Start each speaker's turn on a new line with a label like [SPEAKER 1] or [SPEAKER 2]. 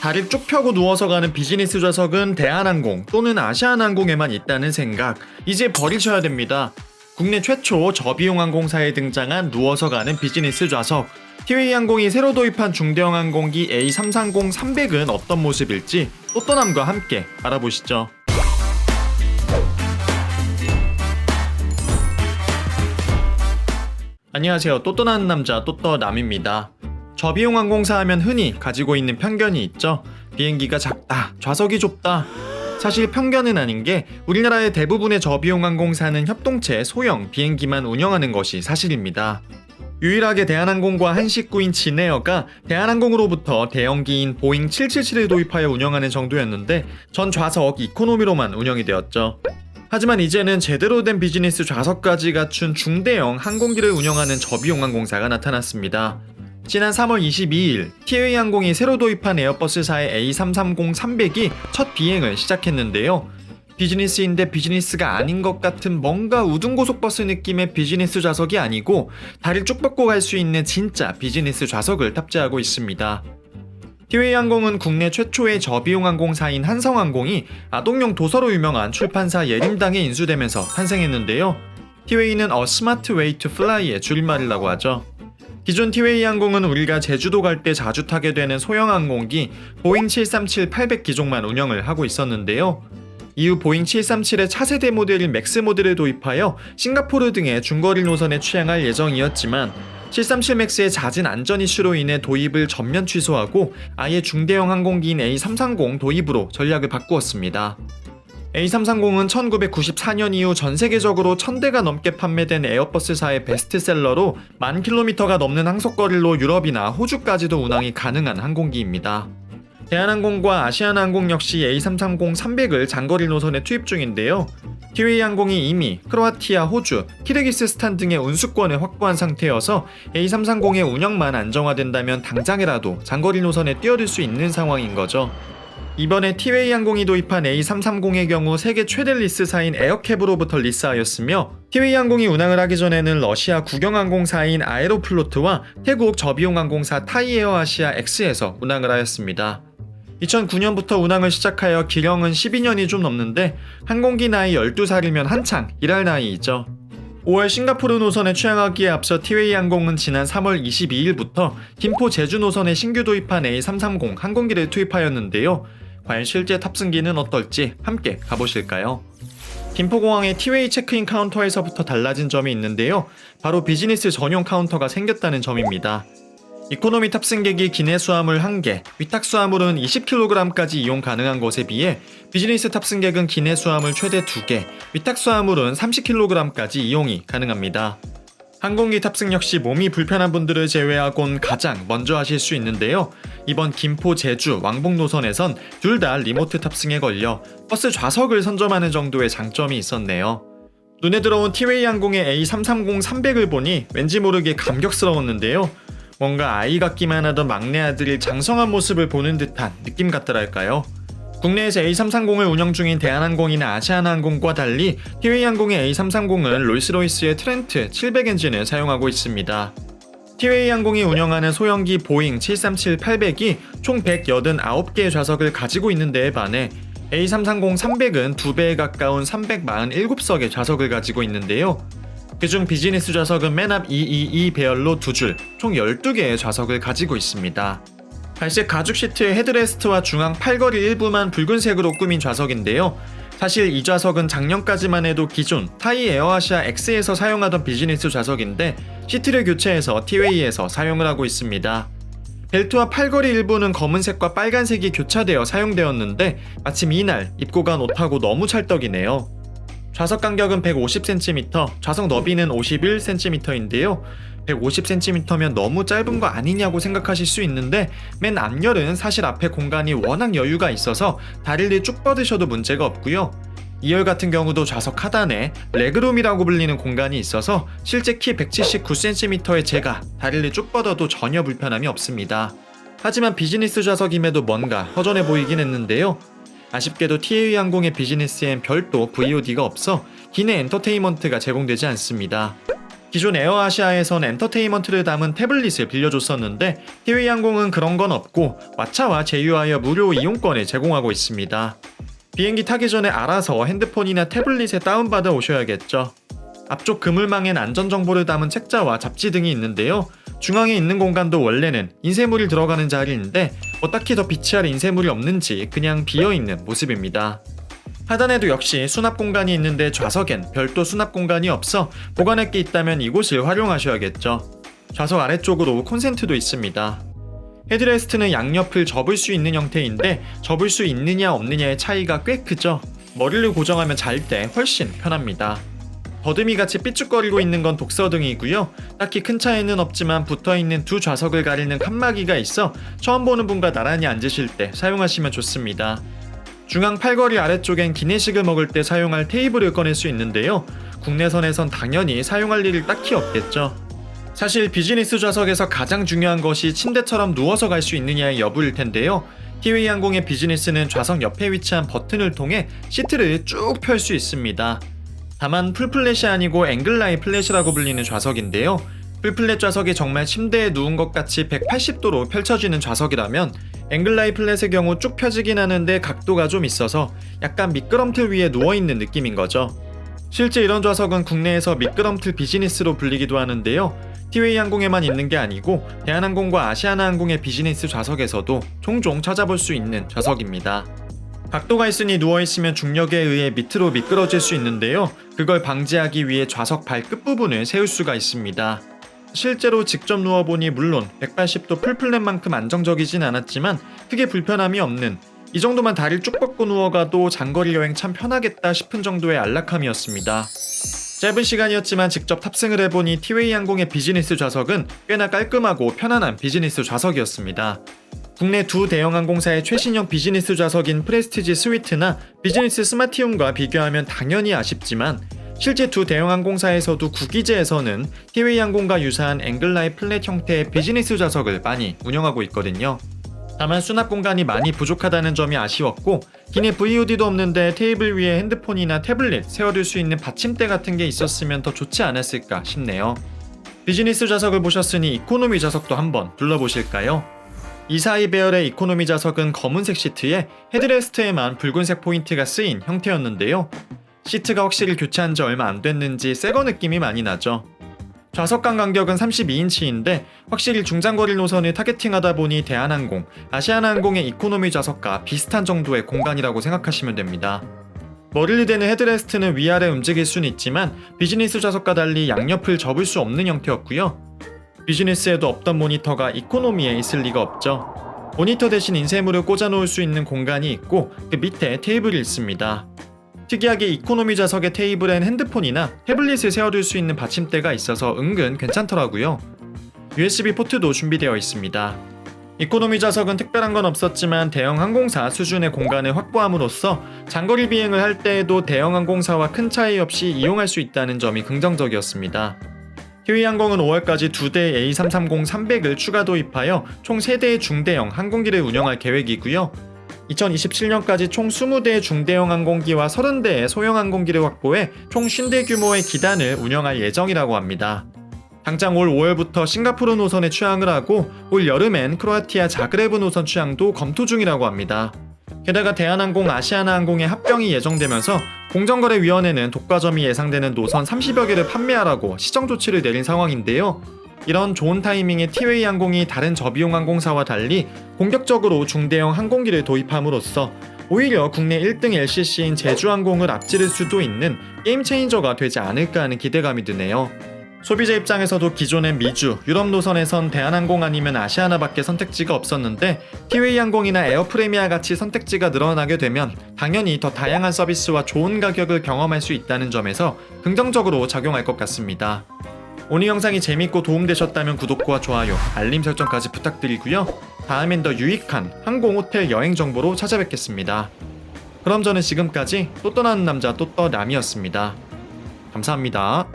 [SPEAKER 1] 다리를 쭉 펴고 누워서 가는 비즈니스 좌석은 대한항공 또는 아시아나항공에만 있다는 생각, 이제 버리셔야 됩니다. 국내 최초 저비용 항공사에 등장한 누워서 가는 비즈니스 좌석. 티웨이 항공이 새로 도입한 중대형 항공기 A330-300은 어떤 모습일지 또또남과 함께 알아보시죠. 안녕하세요. 또또나는 남자 또또남입니다. 저비용 항공사 하면 흔히 가지고 있는 편견이 있죠. 비행기가 작다, 좌석이 좁다. 사실 편견은 아닌 게 우리나라의 대부분의 저비용 항공사는 협동체 소형 비행기만 운영하는 것이 사실입니다. 유일하게 대한항공과 한식구인 진에어가 대한항공으로부터 대형기인 보잉 777을 도입하여 운영하는 정도였는데 전 좌석 이코노미로만 운영이 되었죠. 하지만 이제는 제대로 된 비즈니스 좌석까지 갖춘 중대형 항공기를 운영하는 저비용 항공사가 나타났습니다. 지난 3월 22일 티웨이 항공이 새로 도입한 에어버스사의 A330-300이 첫 비행을 시작했는데요. 비즈니스인데 비즈니스가 아닌 것 같은 뭔가 우등고속버스 느낌의 비즈니스 좌석이 아니고 다리를 쭉 뻗고 갈 수 있는 진짜 비즈니스 좌석을 탑재하고 있습니다. 티웨이 항공은 국내 최초의 저비용 항공사인 한성항공이 아동용 도서로 유명한 출판사 예림당에 인수되면서 탄생했는데요. 티웨이는 A Smart Way to Fly의 줄임말이라고 하죠. 기존 티웨이 항공은 우리가 제주도 갈 때 자주 타게 되는 소형 항공기 보잉 737-800 기종만 운영을 하고 있었는데요. 이후 보잉 737의 차세대 모델인 맥스 모델을 도입하여 싱가포르 등의 중거리 노선에 취항할 예정이었지만 737 맥스의 잦은 안전 이슈로 인해 도입을 전면 취소하고 아예 중대형 항공기인 A330 도입으로 전략을 바꾸었습니다. A330은 1994년 이후 전 세계적으로 1000대가 넘게 판매된 에어버스사의 베스트셀러로 10,000km가 넘는 항속거리로 유럽이나 호주까지도 운항이 가능한 항공기입니다. 대한항공과 아시아나항공 역시 A330-300을 장거리 노선에 투입 중인데요. 티웨이 항공이 이미 크로아티아, 호주, 키르기스스탄 등의 운수권을 확보한 상태여서 A330의 운영만 안정화된다면 당장이라도 장거리 노선에 뛰어들 수 있는 상황인 거죠. 이번에 티웨이 항공이 도입한 A330의 경우 세계 최대 리스사인 에어캡으로부터 리스하였으며 티웨이 항공이 운항을 하기 전에는 러시아 국영항공사인 아에로플로트와 태국 저비용 항공사 타이에어 아시아 X에서 운항을 하였습니다. 2009년부터 운항을 시작하여 기령은 12년이 좀 넘는데 항공기 나이 12살이면 한창 일할 나이이죠. 5월 싱가포르 노선에 취항하기에 앞서 티웨이 항공은 지난 3월 22일부터 김포 제주 노선에 신규 도입한 A330 항공기를 투입하였는데요. 과연 실제 탑승기는 어떨지 함께 가보실까요? 김포공항의 티웨이 체크인 카운터에서부터 달라진 점이 있는데요. 바로 비즈니스 전용 카운터가 생겼다는 점입니다. 이코노미 탑승객이 기내 수화물 1개, 위탁 수화물은 20kg까지 이용 가능한 것에 비해 비즈니스 탑승객은 기내 수화물 최대 2개, 위탁 수화물은 30kg까지 이용이 가능합니다. 항공기 탑승 역시 몸이 불편한 분들을 제외하곤 가장 먼저 하실 수 있는데요. 이번 김포, 제주, 왕복 노선에선 둘 다 리모트 탑승에 걸려 버스 좌석을 선점하는 정도의 장점이 있었네요. 눈에 들어온 티웨이 항공의 A330-300을 보니 왠지 모르게 감격스러웠는데요. 뭔가 아이 같기만 하던 막내 아들이 장성한 모습을 보는 듯한 느낌 같더랄까요. 국내에서 A330을 운영 중인 대한항공이나 아시아나항공과 달리 티웨이 항공의 A330은 롤스로이스의 트렌트 700 엔진을 사용하고 있습니다. 티웨이 항공이 운영하는 소형기 보잉 737-800이 총 189개의 좌석을 가지고 있는 데에 반해 A330-300은 2배에 가까운 347석의 좌석을 가지고 있는데요. 그중 비즈니스 좌석은 맨 앞 222 배열로 2줄, 총 12개의 좌석을 가지고 있습니다. 갈색 가죽 시트의 헤드레스트와 중앙 팔걸이 일부만 붉은색으로 꾸민 좌석인데요. 사실 이 좌석은 작년까지만 해도 기존 타이 에어아시아 X에서 사용하던 비즈니스 좌석인데 시트를 교체해서 티웨이에서 사용을 하고 있습니다. 벨트와 팔걸이 일부는 검은색과 빨간색이 교차되어 사용되었는데 마침 이날 입고 간 옷하고 너무 찰떡이네요. 좌석 간격은 150cm, 좌석 너비는 51cm인데요. 150cm면 너무 짧은 거 아니냐고 생각하실 수 있는데 맨 앞열은 사실 앞에 공간이 워낙 여유가 있어서 다리를 쭉 뻗으셔도 문제가 없고요. 2열 같은 경우도 좌석 하단에 레그룸이라고 불리는 공간이 있어서 실제 키 179cm의 제가 다리를 쭉 뻗어도 전혀 불편함이 없습니다. 하지만 비즈니스 좌석임에도 뭔가 허전해 보이긴 했는데요. 아쉽게도 티웨이 항공의 비즈니스엔 별도 VOD가 없어 기내 엔터테인먼트가 제공되지 않습니다. 기존 에어아시아에선 엔터테인먼트를 담은 태블릿을 빌려줬었는데 티웨이항공은 그런 건 없고 왓챠와 제휴하여 무료 이용권을 제공하고 있습니다. 비행기 타기 전에 알아서 핸드폰이나 태블릿에 다운받아 오셔야겠죠. 앞쪽 그물망엔 안전정보를 담은 책자와 잡지 등이 있는데요. 중앙에 있는 공간도 원래는 인쇄물이 들어가는 자리인데 딱히 더 비치할 인쇄물이 없는지 그냥 비어있는 모습입니다. 하단에도 역시 수납 공간이 있는데 좌석엔 별도 수납 공간이 없어 보관할 게 있다면 이곳을 활용하셔야겠죠. 좌석 아래쪽으로 콘센트도 있습니다. 헤드레스트는 양옆을 접을 수 있는 형태인데 접을 수 있느냐 없느냐의 차이가 꽤 크죠. 머리를 고정하면 잘 때 훨씬 편합니다. 더듬이같이 삐죽거리고 있는 건 독서등이고요. 딱히 큰 차이는 없지만 붙어있는 두 좌석을 가리는 칸막이가 있어 처음 보는 분과 나란히 앉으실 때 사용하시면 좋습니다. 중앙 팔걸이 아래쪽엔 기내식을 먹을 때 사용할 테이블을 꺼낼 수 있는데요. 국내선에선 당연히 사용할 일이 딱히 없겠죠. 사실 비즈니스 좌석에서 가장 중요한 것이 침대처럼 누워서 갈 수 있느냐의 여부일 텐데요. 티웨이항공의 비즈니스는 좌석 옆에 위치한 버튼을 통해 시트를 쭉 펼 수 있습니다. 다만 풀플랫이 아니고 앵글라이 플랫이라고 불리는 좌석인데요. 풀플랫 좌석이 정말 침대에 누운 것 같이 180도로 펼쳐지는 좌석이라면 앵글라이 플랫의 경우 쭉 펴지긴 하는데 각도가 좀 있어서 약간 미끄럼틀 위에 누워있는 느낌인 거죠. 실제 이런 좌석은 국내에서 미끄럼틀 비즈니스로 불리기도 하는데요. 티웨이항공에만 있는 게 아니고 대한항공과 아시아나항공의 비즈니스 좌석에서도 종종 찾아볼 수 있는 좌석입니다. 각도가 있으니 누워있으면 중력에 의해 밑으로 미끄러질 수 있는데요. 그걸 방지하기 위해 좌석 발 끝부분을 세울 수가 있습니다. 실제로 직접 누워보니 물론 180도 풀플랫만큼 안정적이진 않았지만 크게 불편함이 없는, 이 정도만 다리를 쭉 뻗고 누워가도 장거리 여행 참 편하겠다 싶은 정도의 안락함이었습니다. 짧은 시간이었지만 직접 탑승을 해보니 티웨이항공의 비즈니스 좌석은 꽤나 깔끔하고 편안한 비즈니스 좌석이었습니다. 국내 두 대형 항공사의 최신형 비즈니스 좌석인 프레스티지 스위트나 비즈니스 스마티움과 비교하면 당연히 아쉽지만 실제 두 대형 항공사에서도 국기제에서는 티웨이항공과 유사한 앵글라이 플랫 형태의 비즈니스 좌석을 많이 운영하고 있거든요. 다만 수납 공간이 많이 부족하다는 점이 아쉬웠고 기내 VOD도 없는데 테이블 위에 핸드폰이나 태블릿 세워둘 수 있는 받침대 같은 게 있었으면 더 좋지 않았을까 싶네요. 비즈니스 좌석을 보셨으니 이코노미 좌석도 한번 둘러보실까요? 242 배열의 이코노미 좌석은 검은색 시트에 헤드레스트에만 붉은색 포인트가 쓰인 형태였는데요. 시트가 확실히 교체한 지 얼마 안 됐는지 새거 느낌이 많이 나죠. 좌석간 간격은 32인치인데 확실히 중장거리 노선을 타겟팅하다 보니 대한항공, 아시아나항공의 이코노미 좌석과 비슷한 정도의 공간이라고 생각하시면 됩니다. 머리를 대는 헤드레스트는 위아래 움직일 수는 있지만 비즈니스 좌석과 달리 양옆을 접을 수 없는 형태였고요. 비즈니스에도 없던 모니터가 이코노미에 있을 리가 없죠. 모니터 대신 인쇄물을 꽂아놓을 수 있는 공간이 있고 그 밑에 테이블이 있습니다. 특이하게 이코노미 좌석의 테이블엔 핸드폰이나 태블릿을 세워둘 수 있는 받침대가 있어서 은근 괜찮더라고요. USB 포트도 준비되어 있습니다. 이코노미 좌석은 특별한 건 없었지만 대형 항공사 수준의 공간을 확보함으로써 장거리 비행을 할 때에도 대형 항공사와 큰 차이 없이 이용할 수 있다는 점이 긍정적이었습니다. 티웨이항공은 5월까지 2대의 A330-300을 추가 도입하여 총 3대의 중대형 항공기를 운영할 계획이고요. 2027년까지 총 20대의 중대형 항공기와 30대의 소형 항공기를 확보해 총 50대 규모의 기단을 운영할 예정이라고 합니다. 당장 올 5월부터 싱가포르 노선에 취항을 하고 올 여름엔 크로아티아 자그레브 노선 취항도 검토 중이라고 합니다. 게다가 대한항공, 아시아나항공의 합병이 예정되면서 공정거래위원회는 독과점이 예상되는 노선 30여 개를 판매하라고 시정 조치를 내린 상황인데요. 이런 좋은 타이밍에 티웨이항공이 다른 저비용 항공사와 달리 공격적으로 중대형 항공기를 도입함으로써 오히려 국내 1등 LCC인 제주항공을 앞지를 수도 있는 게임 체인저가 되지 않을까 하는 기대감이 드네요. 소비자 입장에서도 기존엔 미주, 유럽 노선에선 대한항공 아니면 아시아나밖에 선택지가 없었는데 티웨이항공이나 에어프레미아 같이 선택지가 늘어나게 되면 당연히 더 다양한 서비스와 좋은 가격을 경험할 수 있다는 점에서 긍정적으로 작용할 것 같습니다. 오늘 영상이 재밌고 도움되셨다면 구독과 좋아요, 알림 설정까지 부탁드리고요. 다음엔 더 유익한 항공, 호텔, 여행 정보로 찾아뵙겠습니다. 그럼 저는 지금까지 또 떠나는 남자 또떠남이었습니다. 감사합니다.